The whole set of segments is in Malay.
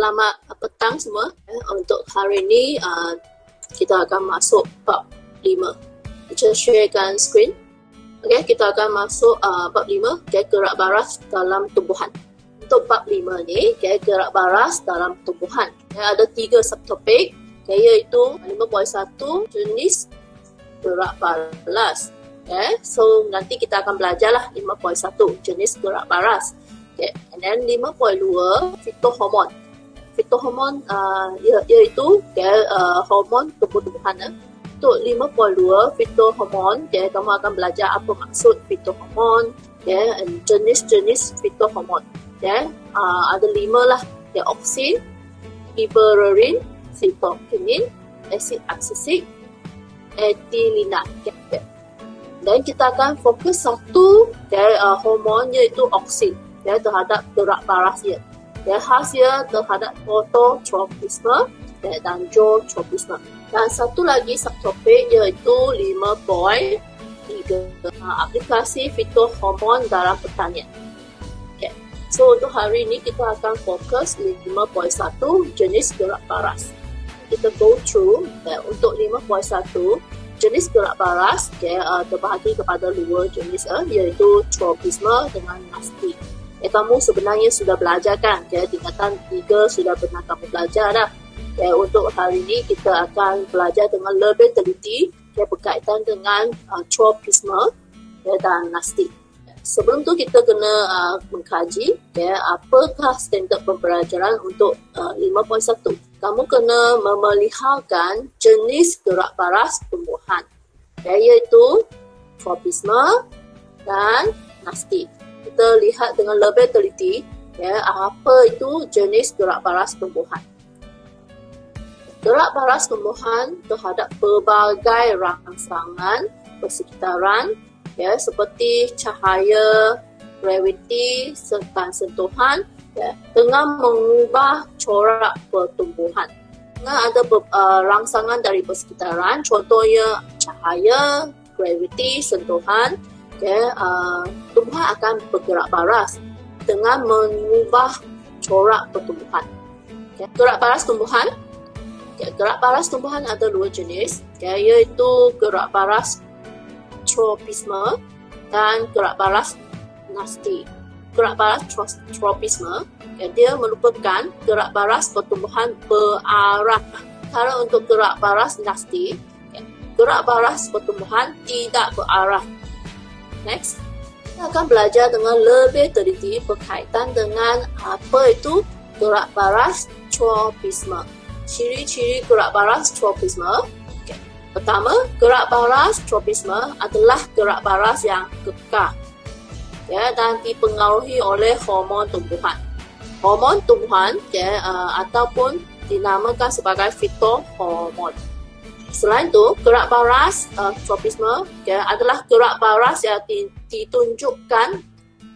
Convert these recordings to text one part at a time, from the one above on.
Selamat petang semua. Untuk hari ini kita akan masuk bab 5. Kita sharekan skrin. Okay, kita akan masuk bab 5, gerak baras dalam tumbuhan. Untuk bab 5 ni, gerak baras dalam tumbuhan. Ada 3 subtopik, iaitu 5.1 jenis gerak baras. So nanti kita akan belajarlah 5.1 jenis gerak baras. And then 5.2 fitohormon. Fitohormon iaitu hormon tumbuh-tumbuhan. Untuk 5.2 fitohormon, kamu akan belajar apa maksud fitohormon, jenis-jenis fitohormon. Ada 5 lah, auksin, ibereurin, sitokinin, asid aksesik, etilina. Dan kita akan fokus satu hormon, iaitu auksin, terhadap gerak baras dia. Khasnya terhadap fototropisme dan zootropisme. Dan satu lagi subtopik iaitu 5.3 aplikasi fitohormon dalam pertanian. So untuk hari ini kita akan fokus 5.1 jenis gerak baras. Kita go through untuk 5.1 jenis gerak baras terbahagi kepada 2 jenis iaitu tropisme dengan nasti. Kamu sebenarnya sudah belajar kan? Tingkatan 3 sudah pernah kamu belajar dah. Untuk hari ini kita akan belajar dengan lebih teliti berkaitan dengan tropisme dan nasti. Sebelum tu kita kena mengkaji apakah standard pembelajaran untuk 5.1. Kamu kena memeliharkan jenis gerak baras tumbuhan, iaitu tropisme dan nasti. Kita lihat dengan lebih teliti apa itu jenis gerak baras tumbuhan. Gerak baras tumbuhan terhadap pelbagai rangsangan persekitaran seperti cahaya, graviti serta sentuhan dengan mengubah corak pertumbuhan. Ada rangsangan dari persekitaran, contohnya cahaya, graviti, sentuhan. Tumbuhan akan bergerak baras dengan mengubah corak pertumbuhan. Gerak baras tumbuhan. Gerak baras tumbuhan ada 2 jenis, iaitu gerak baras tropisme dan gerak baras nasti. Gerak baras tropisme dia merupakan gerak baras pertumbuhan berarah. Kalau untuk gerak baras nasti, gerak baras pertumbuhan tidak berarah. Next, kita akan belajar dengan lebih teliti berkaitan dengan apa itu gerak baras tropisme. Ciri-ciri gerak baras tropisme. Pertama, gerak baras tropisme adalah gerak baras yang kekal dan dipengaruhi oleh hormon tumbuhan. Hormon tumbuhan ataupun dinamakan sebagai fitohormon. Selain itu, gerak baras tropisme adalah gerak baras yang ditunjukkan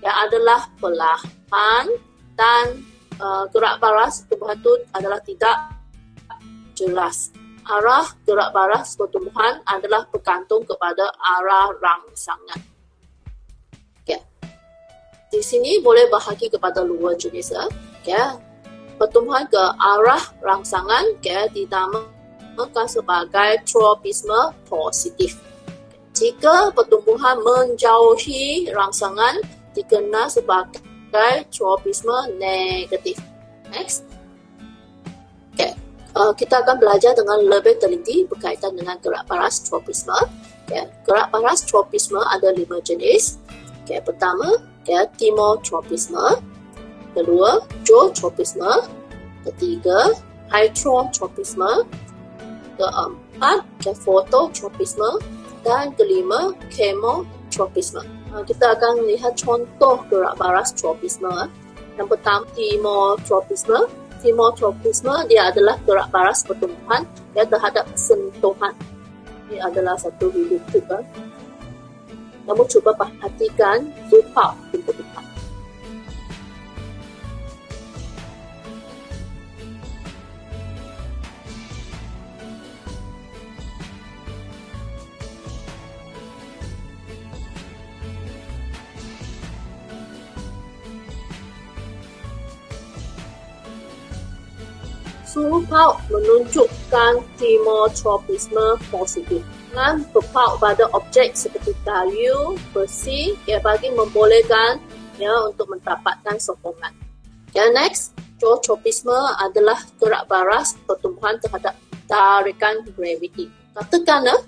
adalah perlahan dan gerak baras tumbuhan itu adalah tidak jelas. Arah gerak baras pertumbuhan adalah bergantung kepada arah rangsangan. Di sini boleh bahagi kepada 2 jenis. Pertumbuhan ke arah rangsangan dinamakan sebagai tropisme positif. Jika pertumbuhan menjauhi rangsangan, dikenal sebagai tropisme negatif. Next. Kita akan belajar dengan lebih teliti berkaitan dengan gerak baras tropisme. Gerak baras tropisme ada 5 jenis. Pertama, timotropisme. Kedua, zootropisme. Ketiga, heterotropisme. Keempat, fototropisme. Dan kelima, chemotropisme. Kita akan lihat contoh gerak baras tropisme. Yang pertama, timotropisme. Timotropisme dia adalah gerak baras pertumbuhan terhadap sentuhan. Ini adalah satu video juga. Kamu cuba perhatikan zoom out tumbuhan. Suhu paut menunjukkan kemotropisme positif. Dengan berpaut pada objek seperti kayu, besi, bagi membolehkan untuk mendapatkan sokongan. Next, zootropisme adalah gerak baras pertumbuhan terhadap tarikan graviti. Katakanlah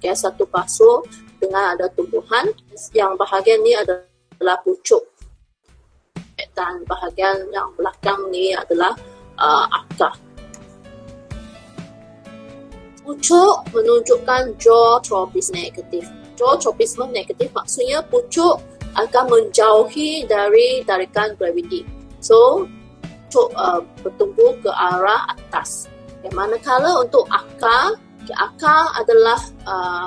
satu pasu dengan ada tumbuhan yang bahagian ni adalah pucuk dan bahagian yang belakang ni adalah akar. Pucuk menunjukkan zootropisme negatif. Zootropisme negatif maksudnya pucuk akan menjauhi dari tarikan graviti. So, pucuk bertumbuh ke arah atas. Manakala untuk akar adalah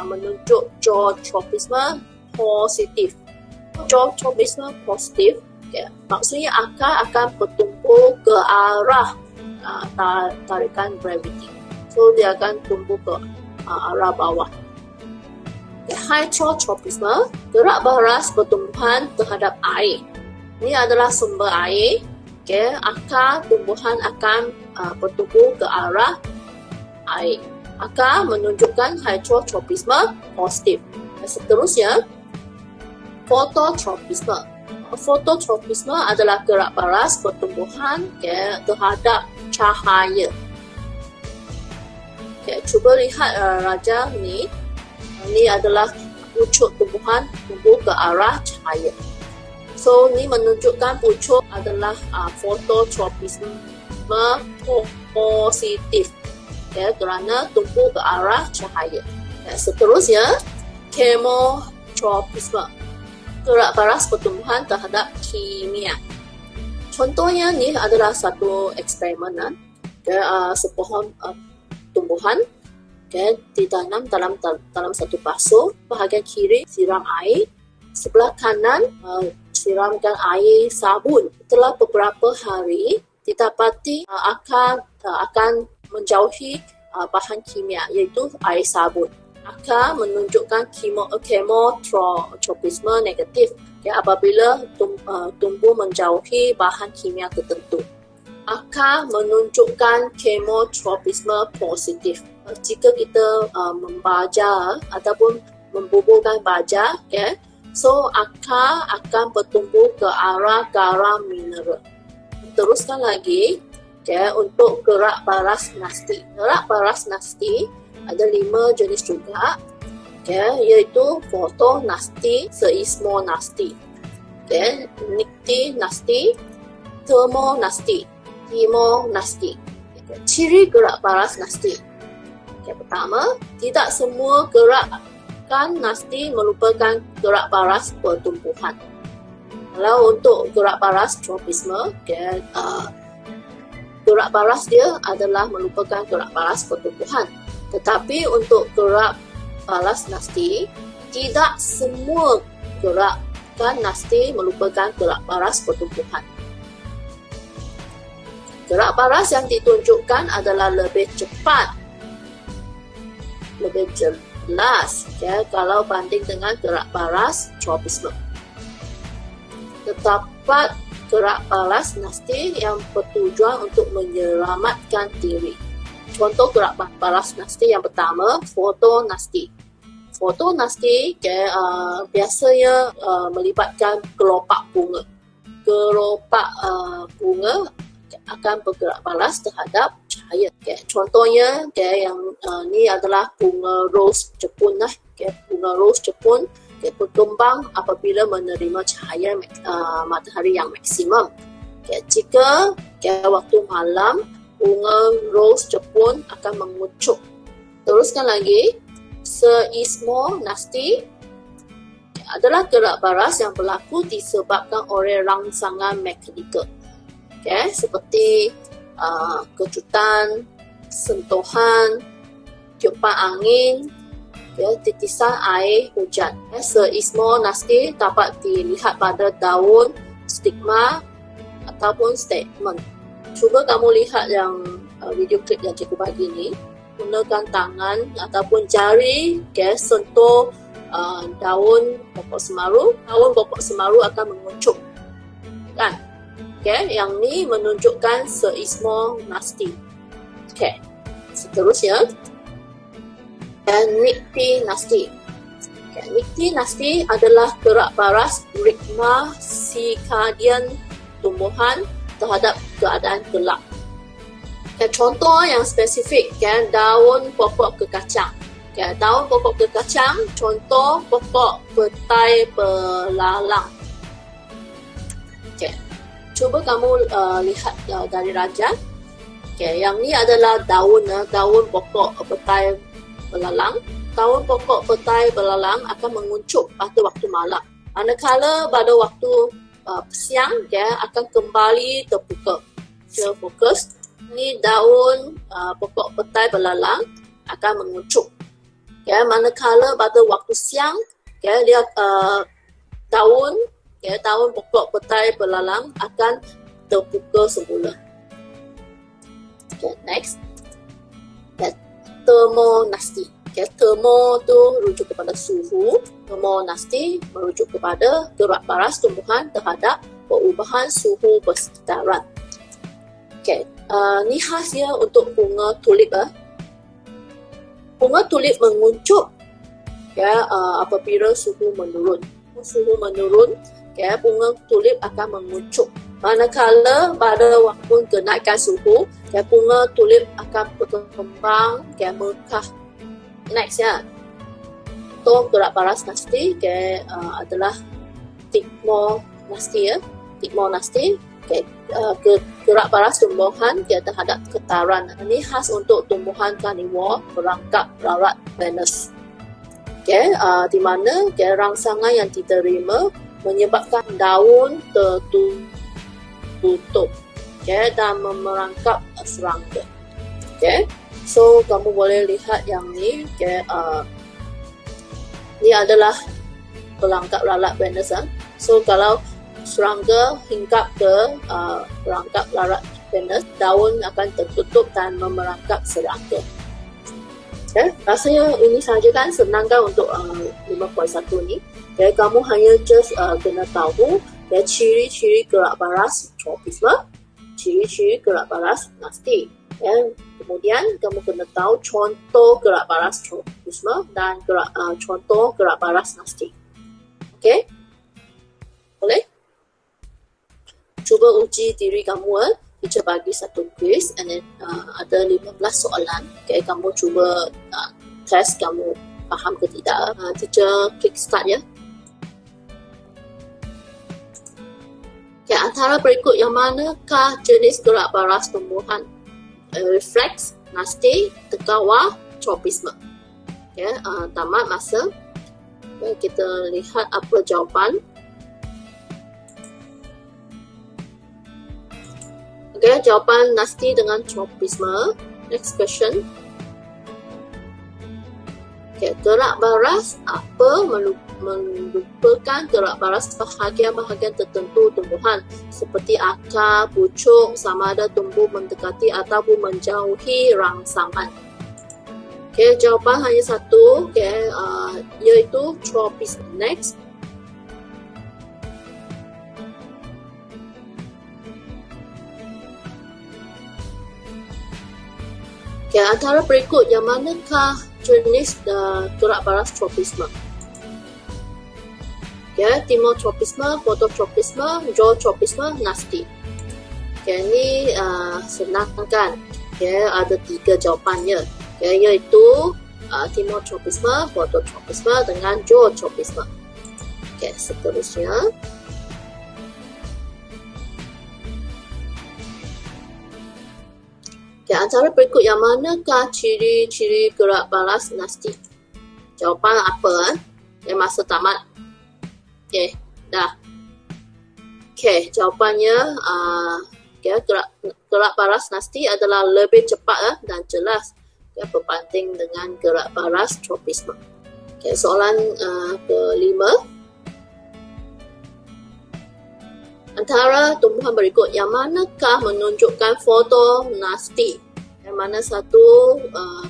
menunjuk zootropisme positif. Zootropisme positif maksudnya akar akan bertumbuh ke arah tarikan graviti. So, dia akan tumbuh ke arah bawah. Hydrotropisme, gerak baras pertumbuhan terhadap air. Ini adalah sumber air. Akar tumbuhan akan bertumbuh ke arah air. Akar menunjukkan hydrotropisme positif. Seterusnya, fototropisme. Fototropisme adalah gerak baras pertumbuhan terhadap cahaya. Cuba lihat raja ni. Ini adalah pucuk tumbuhan tumbuh ke arah cahaya. So, ini menunjukkan pucuk adalah fototropisme positif. Kerana tumbuh ke arah cahaya. Seterusnya, kemotropisme. Gerak baras pertumbuhan terhadap kimia. Contohnya ni adalah satu eksperimen. Sepohon tumbuhan ditanam dalam satu pasu. Bahagian kiri siram air, sebelah kanan siramkan air sabun. Setelah beberapa hari didapati akan menjauhi bahan kimia iaitu air sabun. Akar menunjukkan kemotropisme negatif apabila tumbuh menjauhi bahan kimia tertentu. Akar menunjukkan kemotropisme positif. Jika kita membaja ataupun membuburkan baja, so akar akan bertumbuh ke arah garam mineral. Teruskan lagi untuk gerak baras nasti. Gerak baras nasti ada 5 jenis juga, iaitu fotonasti, seismonasti, niktinasti, termonasti, timonasti. Ciri gerak baras nasti. Pertama, tidak semua gerakan nasti merupakan gerak baras pertumbuhan. Kalau untuk gerak baras tropisme, gerak baras dia adalah merupakan gerak baras pertumbuhan. Tetapi untuk gerak baras nasti, tidak semua gerakan nasti merupakan gerak baras pertumbuhan. Gerak baras yang ditunjukkan adalah lebih cepat, lebih jelas kalau banding dengan gerak baras tropisme. Terdapat gerak baras nasti yang bertujuan untuk menyelamatkan diri. Contoh gerak baras nasti yang pertama, fotonasti. Fotonasti biasanya melibatkan kelopak bunga. Kelopak bunga akan bergerak baras terhadap cahaya. Contohnya yang ni adalah bunga ros Jepun lah. Bunga ros Jepun berkembang apabila menerima cahaya matahari yang maksimum. Jika waktu malam, bunga ros Jepun akan mengucuk. Teruskan lagi, seismonasti adalah gerak baras yang berlaku disebabkan oleh rangsangan mekanikal. Seperti kejutan, sentuhan, tiupan angin, titisan air hujan. Seismonasti dapat dilihat pada daun, stigma ataupun statement. Cuba kamu lihat yang video klip yang cikgu bagi ni. Gunakan tangan ataupun jari sentuh daun pokok semaru. Daun pokok semaru akan mengucuk. Kan? Yang ni menunjukkan seismonasti. Okay. Seterusnya, Nycti Nasti. Okay. Nycti Nasti adalah gerak paras rigma sikadian tumbuhan terhadap keadaan gelap. Okay. Contoh yang spesifik, okay, daun pokok kekacang. Okay. Daun pokok kekacang, contoh pokok petai belalang. Okay. Cuba kamu lihat dari rajah. Okay, yang ni adalah daun pokok petai belalang. Daun pokok petai belalang akan menguncup pada waktu malam. Manakala pada waktu siang, akan kembali terbuka. So, fokus. Ni daun pokok petai belalang akan menguncup. Manakala pada waktu siang, dia daun pokok petai belalang akan terbuka semula. Okay, next. Thermonasti. Okay, thermo tu rujuk kepada suhu. Thermonasti merujuk kepada gerak paras tumbuhan terhadap perubahan suhu persekitaran. Okay, ni khasnya untuk bunga tulip. Bunga tulip menguncup apabila suhu menurun. Suhu menurun, bunga tulip akan menguncup. Manakala pada waktu kenaikan suhu, bunga tulip akan berkembang, mekar. Next ya, untuk gerak paras nasti adalah Thigmonasti. Thigmonasti, gerak paras tumbuhan terhadap getaran. Ini khas untuk tumbuhan karnivor merangkap larat Venus. Di mana rangsangan yang diterima menyebabkan daun tertutup dan merangkap serangga. So kamu boleh lihat yang ni. Ni adalah pelangkap lalat Venus. So kalau serangga hinggap ke pelangkap lalat Venus, daun akan tertutup dan merangkap serangga. Rasanya ini sahaja kan, senang kan untuk 5.1 ni. Kamu hanya just kena tahu ciri-ciri gerak paras tropisme, ciri-ciri gerak paras nasti. Kemudian kamu kena tahu contoh gerak paras tropisme dan contoh gerak paras nasti. Okay? Boleh? Cuba uji diri kamu. Teacher bagi satu quiz and then ada 15 soalan. Okay, kamu cuba test kamu faham ke tidak. Teacher klik start ya. Okay, antara berikut yang manakah jenis gerak paras tumbuhan? Reflex, nasti, terkawah, tropisme. Okay, tamat masa. Okay, kita lihat apa jawapan. Okay, jawapan nasti dengan tropisme. Next question. Okay, gerak paras apa merupakan gerak paras bahagian-bahagian tertentu tumbuhan seperti akar, pucuk, sama ada tumbuh mendekati ataupun menjauhi rangsangan. Okay, jawapan hanya satu, iaitu tropisme. Next. Okay, antara berikut yang manakah jenis gerak paras tropisme? Okay, timotropisme, fototropisme, zootropisme, nasti. Okay, ini senang kan? Okay, ada 3 jawapannya. Okay, iaitu timotropisme, fototropisme dengan zootropisme. Okay, seterusnya. Okay, antara berikut yang manakah ciri-ciri gerak paras nasti? Jawapan apa? Masa tamat. Okay, dah. Okay, jawapannya gerak paras nasti adalah lebih cepat dan jelas berbanding dengan gerak paras tropisme. Okay, soalan kelima. Antara tumbuhan berikut yang manakah menunjukkan foto nasti? Yang mana satu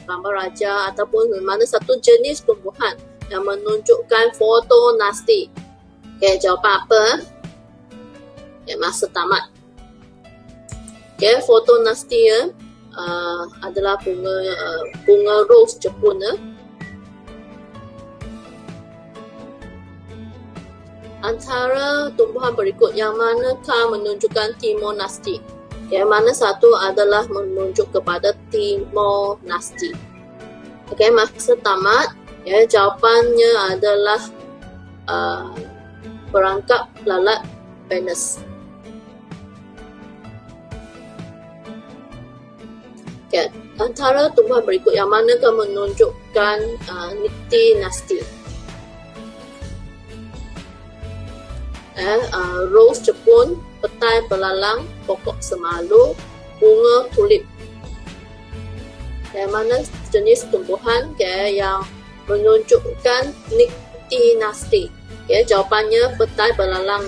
gambar raja ataupun mana satu jenis tumbuhan yang menunjukkan foto nasti? Okay, jawapan apa? Okay, masa tamat. Okay, foto nasti adalah bunga rose Jepun. Antara tumbuhan berikut yang manakah menunjukkan Timor Nasty? Yang mana satu adalah menunjuk kepada Timor Nasty. Okey, masa tamat. Ya, jawapannya adalah perangkap lalat Venus. Okay. Antara tumbuhan berikut yang manakah menunjukkan Nycti Nasty? Rose Jepun, petai belalang, pokok semalu, bunga tulip. Yang mana jenis tumbuhan yang menunjukkan Nycti Nasty? Jawapannya petai belalang.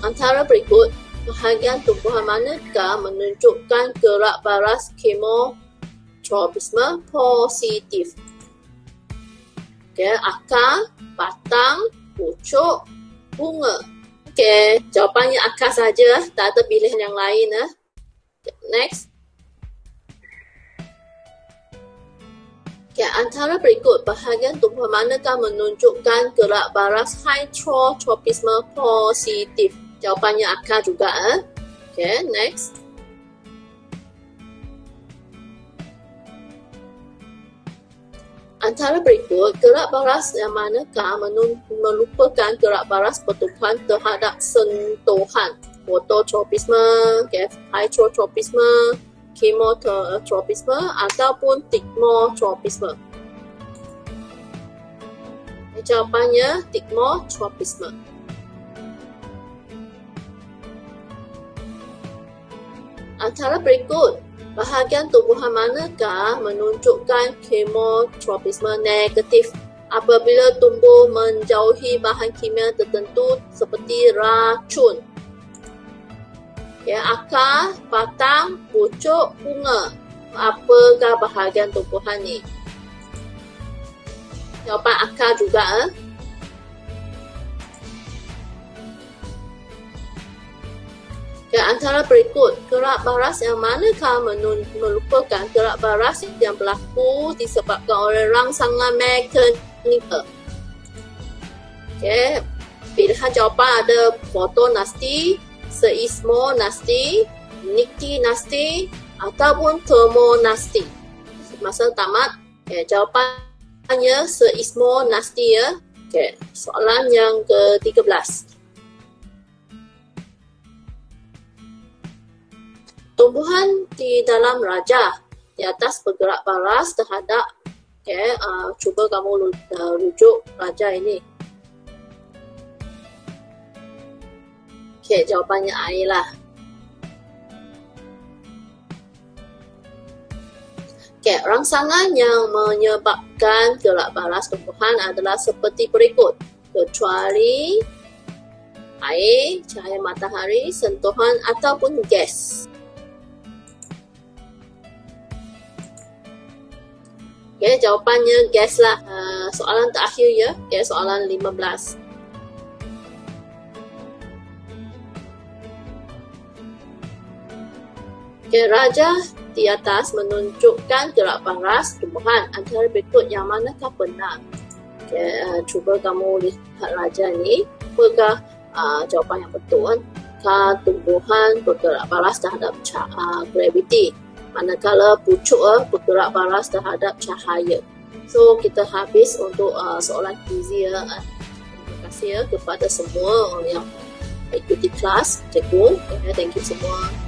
Antara berikut, bahagian tumbuhan manakah menunjukkan gerak baras kemotropisme positif? Akar, batang, pucuk, bunga. Jawapannya akar saja, tak ada pilihan yang lain. Next. Antara berikut, bahagian tumbuhan manakah menunjukkan gerak baras heterotropisme positif? Jawapannya akar juga. Next. Antara berikut, gerak baras yang manakah melupakan gerak baras pertumbuhan terhadap sentuhan? Fototropisme, heterotropisme, kemotropisme ataupun tigmotropisme. Jawapannya tigmotropisme. Antara berikut, bahagian tumbuhan manakah menunjukkan kemotropisme negatif apabila tumbuh menjauhi bahan kimia tertentu seperti racun? Akar, batang, pucuk, bunga. Apakah bahagian tumbuhan ni? Jawapan akar juga. Antara berikut, gerak baras yang manakah melupakan gerak baras yang berlaku disebabkan oleh rangsangan mekanikal? Pilihan jawapan ada fotonasty, seismonasty, Nycti Nasty ataupun thermonasty. Masa tamat. Jawapannya seismonasty. Soalan yang ke-13. Tumbuhan di dalam rajah di atas bergerak baras terhadap cuba kamu rujuk rajah ini. Jawapannya air lah. Rangsangan yang menyebabkan gerak baras tumbuhan adalah seperti berikut, kecuali air, cahaya matahari, sentuhan ataupun gas. Jawapannya gas lah. Soalan terakhir ya. Soalan 15. Rajah di atas menunjukkan gerak baras tumbuhan. Antara berikut yang manakah benar? Cuba kamu lihat rajah ni. Apakah jawapan yang betul? Tumbuhan bergerak baras terhadap graviti. Manakala pucuk bergerak baras terhadap cahaya. So, kita habis untuk soalan quizy. Terima kasih kepada semua yang ikuti kelas. Cikgu. Thank you semua.